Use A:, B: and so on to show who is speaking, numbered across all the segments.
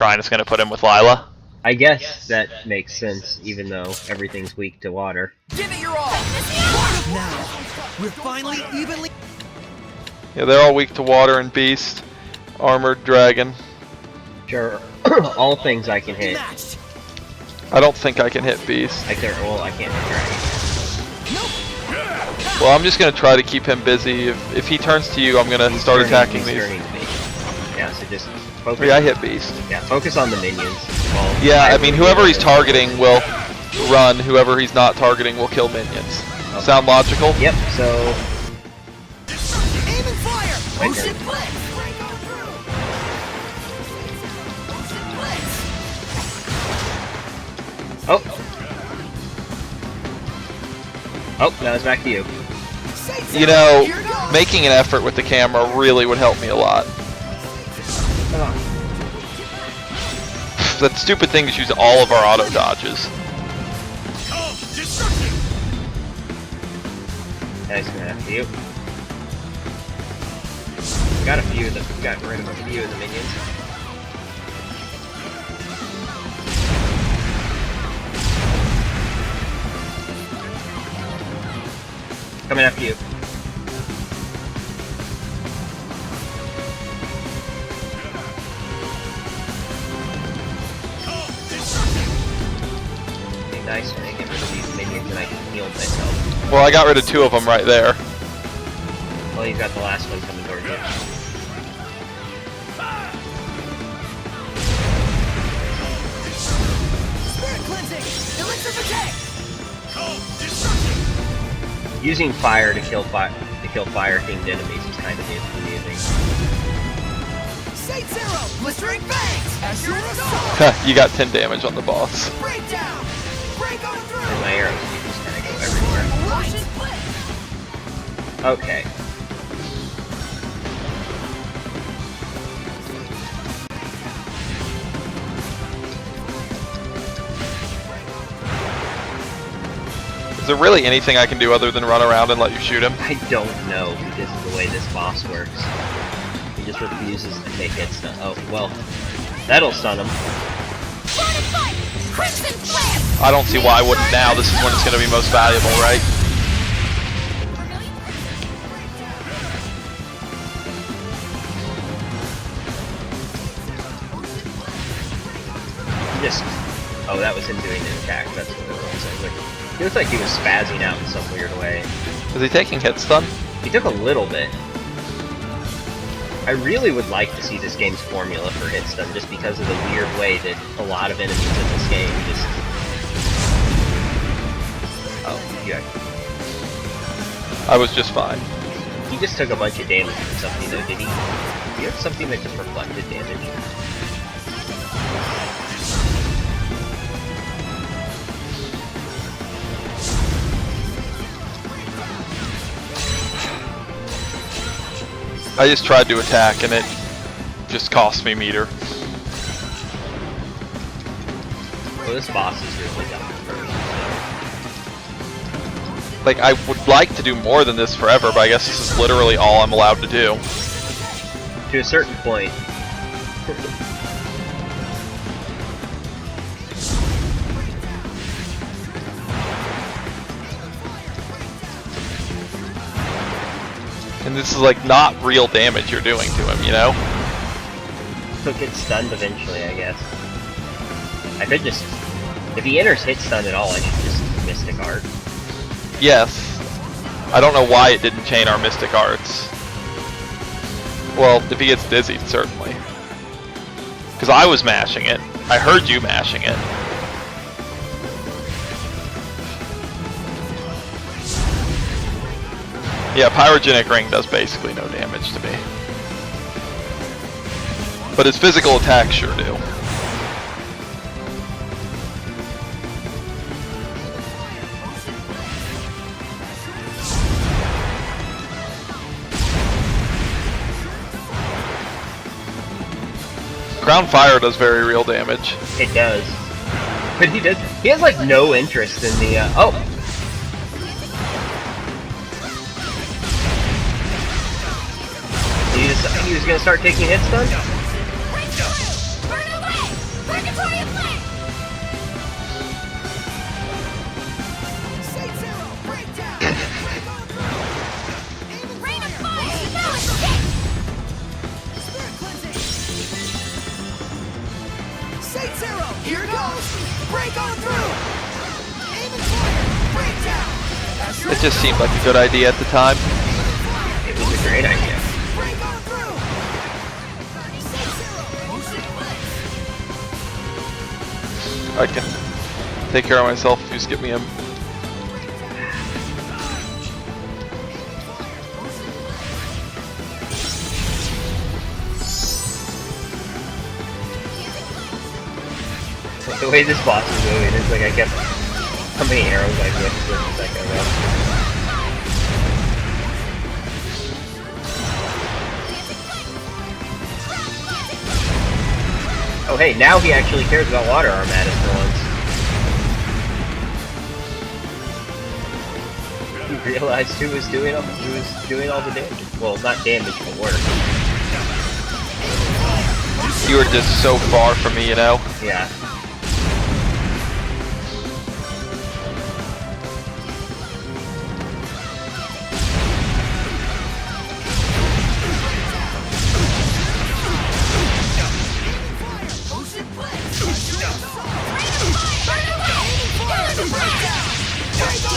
A: Brian is going to put him with Lila.
B: I guess that makes sense, even though everything's weak to water.
C: Give it your all! Now, we're finally evenly...
A: Yeah, they're all weak to water and beast. Armored dragon.
B: Sure, all things I can hit.
C: matched.
A: I don't think I can hit beast.
B: I can't hit dragon.
A: Well, I'm just going to try to keep him busy. If he turns to you, I'm going to start attacking these.
B: Yeah, so just focus.
A: Yeah, I hit beast.
B: Yeah, focus on the minions.
A: Yeah, I mean, whoever he's targeting will run. Whoever he's not targeting will kill minions. Okay. Sound logical?
B: Yep, so...
C: Aim and fire! Motion blitz!
B: Oh! Oh, now it's back to you.
A: You know, making an effort with the camera really would help me a lot. That stupid thing is use all of our auto dodges.
B: Nice, after you. Got rid of a few of the minions. Coming after you. Okay, nice. When I get rid of these minions and I can heal myself.
A: Well, I got rid of 2 of them right there.
B: Well, you got the last one coming towards you.
C: Spirit cleansing! Electrification!
B: Using fire to kill fire themed enemies is kind of amusing.
C: Saint Zero! Blistering fangs! As your assault!
A: You got 10 damage on the boss.
C: Breakdown! Break on through!
B: And my arrows just kind of go everywhere.
C: Motion blitz!
B: Okay.
A: Is there really anything I can do other than run around and let you shoot him?
B: I don't know because of the way this boss works. He just refuses to take hit stun. Oh, well. That'll stun him.
A: I don't see why I wouldn't now. This is when it's going to be most valuable, right?
B: Oh, that was him doing the attack. That's what it was. He looks like he was spazzing out in some weird way.
A: Is he taking hit stun?
B: He took a little bit. I really would like to see this game's formula for hit stun, just because of the weird way that a lot of enemies in this game just... Oh, yeah.
A: I was just fine.
B: He just took a bunch of damage from something though, did he? Do you have something that just reflected damage?
A: I just tried to attack and it just cost me meter.
B: Well, this boss is really dumb first.
A: Like, I would like to do more than this forever, but I guess this is literally all I'm allowed to do.
B: To a certain point.
A: And this is like not real damage you're doing to him, you know?
B: He'll get stunned eventually, I guess. I could just... If he enters hit stun at all, I should just Mystic Art.
A: Yes. I don't know why it didn't chain our Mystic Arts. Well, if he gets dizzy, certainly. Because I was mashing it. I heard you mashing it. Yeah, Pyrogenic Ring does basically no damage to me. But his physical attacks sure do. Ground Fire does very real damage.
B: It does. But he has like no interest in the, oh! He was gonna start taking hit stun?
C: Saints arrow. Here goes. Break on through. Aim and fire. Break down.
A: It just seemed like a good idea at the time.
B: It was a great idea.
C: Break on through. Saints arrow. Motion play.
A: I can take care of myself if you skip me him.
B: The way this boss is moving, it's like I guess how many arrows I whipped with a second ago. Oh hey, now he actually cares about Water Armatus for once. He realized who was doing all the damage. Well, not damage, but work.
A: You were just so far from me, you know?
B: Yeah.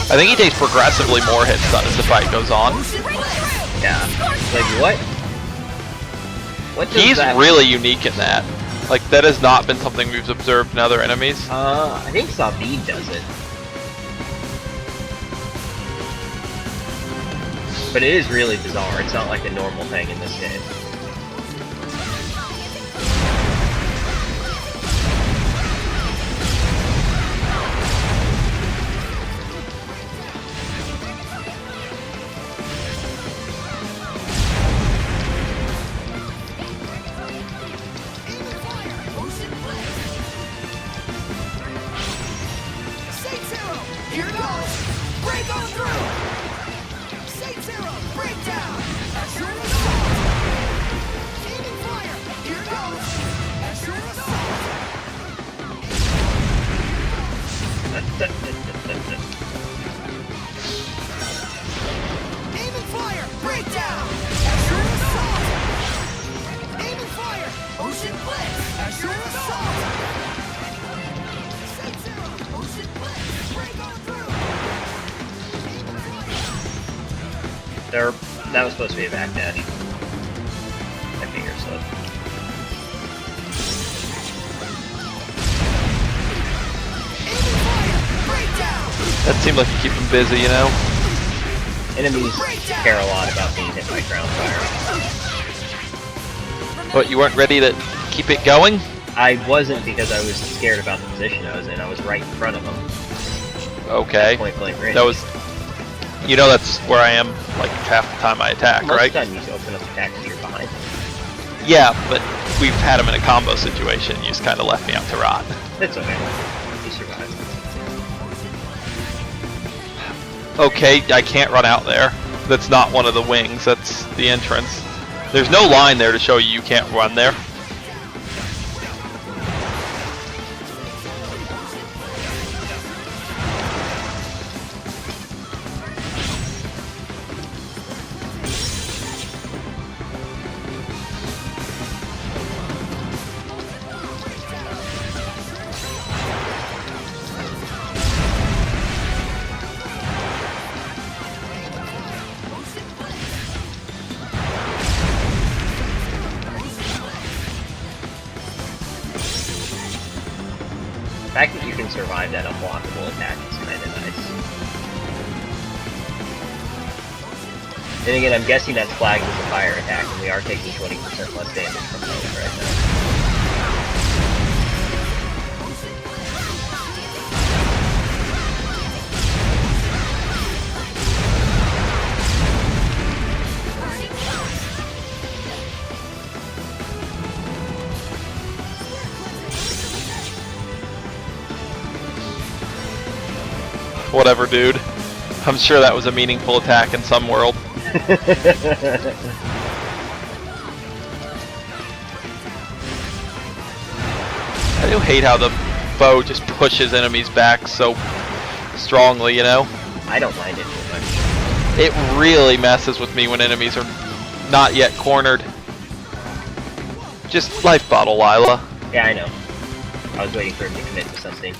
A: I think he takes progressively more hit stun as the fight goes on.
B: Yeah. Like what? What does
A: He's
B: that
A: really unique in that. Like, that has not been something we've observed in other enemies.
B: I think Sabine does it. But it is really bizarre. It's not like a normal thing in this game. That was supposed to be a backdash. My finger slipped.
A: That seemed like to keep him busy, you know?
B: Enemies care a lot about being hit by ground fire.
A: But you weren't ready to keep it going?
B: I wasn't because I was scared about the position I was in. I was right in front of them.
A: Okay.
B: Point blank range.
A: That was... You know that's where I am, like, half the time I attack,
B: Most
A: right?
B: of the time you open up attacks and you're behind.
A: Yeah, but we've had him in a combo situation. You just kind of left me out to rot.
B: It's okay. You survived.
A: Okay, I can't run out there. That's not one of the wings, that's the entrance. There's no line there to show you can't run there.
B: The fact that you can survive that unblockable attack is kind of nice. Then again, I'm guessing that's flagged as a fire attack, and we are taking 20% less damage from those right now.
A: Whatever, dude. I'm sure that was a meaningful attack in some world. I do hate how the bow just pushes enemies back so strongly, you know?
B: I don't mind it too much.
A: It really messes with me when enemies are not yet cornered. Just life bottle, Lila.
B: Yeah, I know. I was waiting for him to commit to something.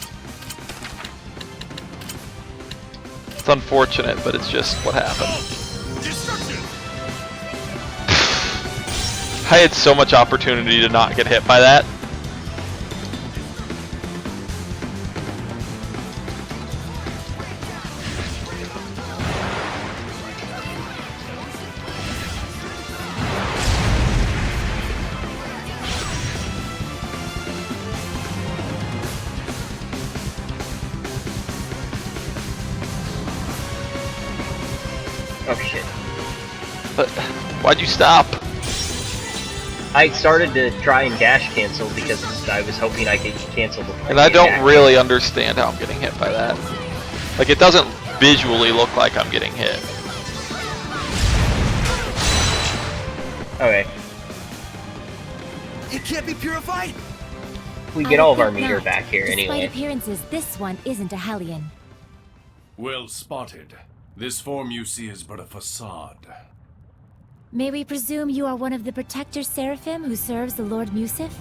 A: It's unfortunate, but it's just what happened. I had so much opportunity to not get hit by that.
B: Oh shit.
A: But why'd you stop?
B: I started to try and dash cancel because I was hoping I could cancel before.
A: And I don't really understand how I'm getting hit by that. Like, it doesn't visually look like I'm getting hit.
B: Okay.
C: It can't be purified?
B: We get all of our
D: think
B: meter
D: not.
B: back here
D: Despite
B: anyway.
D: appearances, this one isn't a Hellion.
E: Well spotted. This form you see is but a facade.
D: May we presume you are one of the Protector Seraphim who serves the Lord Musif?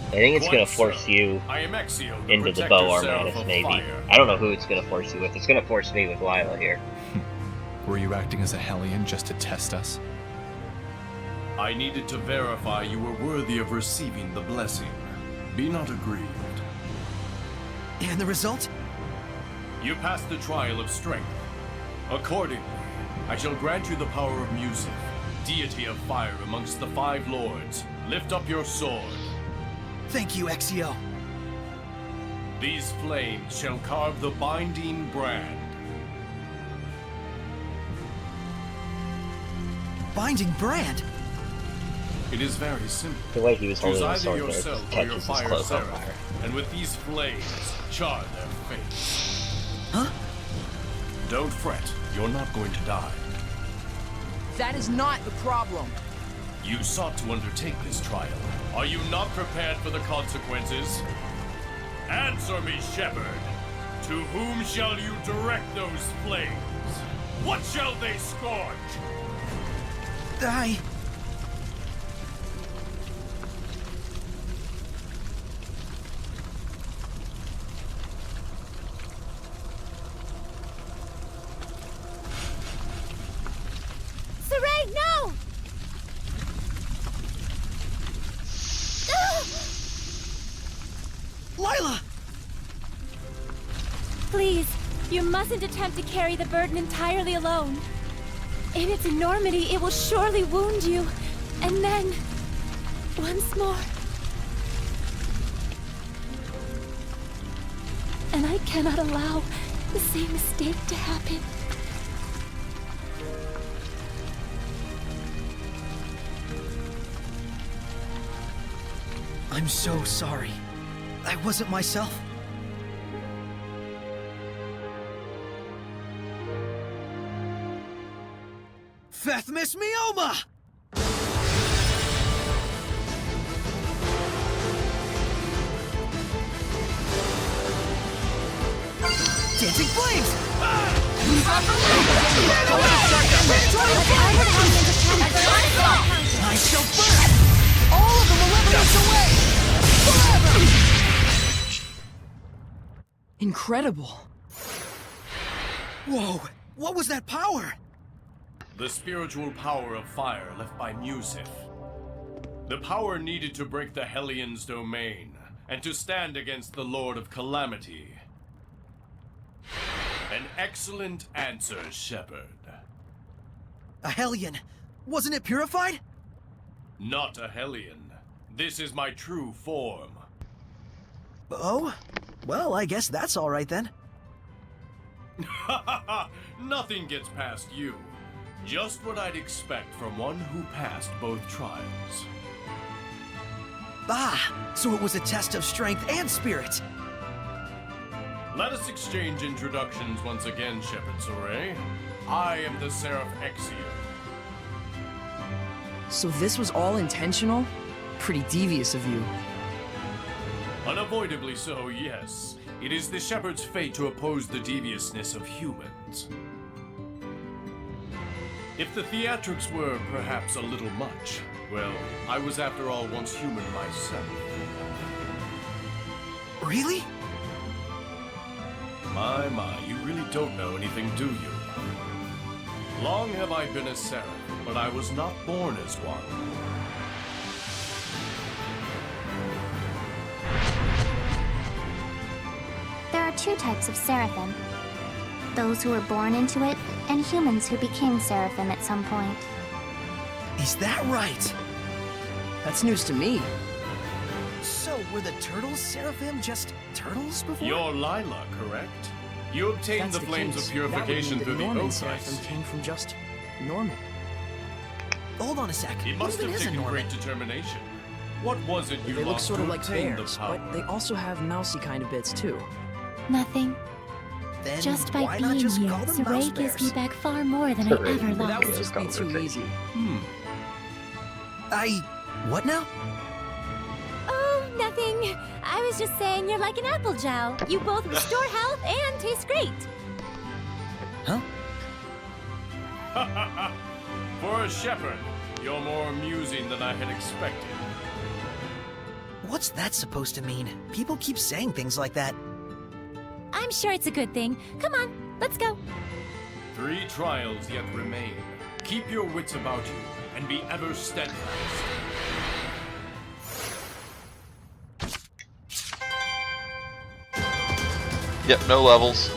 B: I think it's
E: Quite
B: gonna force
E: so.
B: you
E: I am Exio,
B: into the
E: Protector
B: bow
E: Seraph
B: Armatus,
E: of
B: maybe.
E: Fire.
B: I don't know who it's gonna force you with. It's gonna force me with Lila here.
F: Were you acting as a Hellion just to test us?
E: I needed to verify you were worthy of receiving the blessing. Be not aggrieved.
C: And the result?
E: You passed the trial of strength. Accordingly, I shall grant you the power of Musif, deity of fire amongst the 5 lords. Lift up your sword.
C: Thank you, Exio.
E: These flames shall carve the binding brand.
C: Binding brand?
E: It is very simple.
B: The way he was
E: Choose
B: holding the
E: either
B: sword there
E: yourself or your
B: catches his
E: fire
B: cloak on
E: seraph,
B: fire.
E: and with these flames, char their face.
C: Huh?
E: Don't fret, you're not going to die.
G: That is not the problem.
E: You sought to undertake this trial. Are you not prepared for the consequences? Answer me, Shepherd. To whom shall you direct those flames? What shall they scorch?
D: Saray, no!
C: Lila!
D: Please, you mustn't attempt to carry the burden entirely alone. In its enormity, it will surely wound you. And then, once more. And I cannot allow the same mistake to happen.
C: I'm so sorry. I wasn't myself. Fethmis Mioma! Dancing flames! I shall burn! All of the malevolence away! Forever!
G: Incredible.
C: Whoa! What was that power?
E: The spiritual power of fire left by Musif. The power needed to break the Hellion's domain, and to stand against the Lord of Calamity. An excellent answer, Shepherd.
C: A Hellion. Wasn't it purified?
E: Not a Hellion. This is my true form.
C: Oh? Well, I guess that's all right then.
E: Nothing gets past you. Just what I'd expect from one who passed both trials.
C: Ah, so it was a test of strength and spirit.
E: Let us exchange introductions once again, Shepherd Soray. I am the Seraph Exio.
G: So this was all intentional? Pretty devious of you.
E: Unavoidably so, yes. It is the Shepherd's fate to oppose the deviousness of humans. If the theatrics were perhaps a little much, well, I was after all once human myself.
C: Really?
E: My, you really don't know anything, do you? Long have I been a seraph, but I was not born as one.
H: There are two types of seraphim. Those who were born into it, and humans who became seraphim at some point.
C: Is that right?
G: That's news to me.
C: So, were the turtles seraphim just turtles before?
E: You're Lila, correct? You obtained
G: That's
E: the flames
G: case.
E: of purification
G: That
E: through
G: would
E: the
G: mean that Norman
E: oath, I
G: seraphim
E: see.
G: came from just Norman.
C: Hold on a sec.
E: He
C: What
E: must
C: even
E: have
C: is a
E: taken
C: Norman?
E: great determination. What was it you
G: They look
E: lost
G: sort
E: to
G: of like
E: obtain
G: bears,
E: the power?
G: but they also have mousy kind of bits too.
D: Nothing.
C: Then
D: Just by
C: why not
D: being
C: just
D: here,
C: call them mouse
D: Saray gives
C: bears?
D: me back far more than I
A: Saray.
D: ever
G: That
D: lost.
G: would just be too easy.
C: What now?
D: Oh, nothing. I was just saying you're like an apple jowl. You both restore health and taste great.
C: Huh?
E: For a shepherd, you're more amusing than I had expected.
C: What's that supposed to mean? People keep saying things like that.
D: I'm sure it's a good thing. Come on, let's go.
E: 3 trials yet remain. Keep your wits about you, and be ever steadfast.
A: Yep, no levels.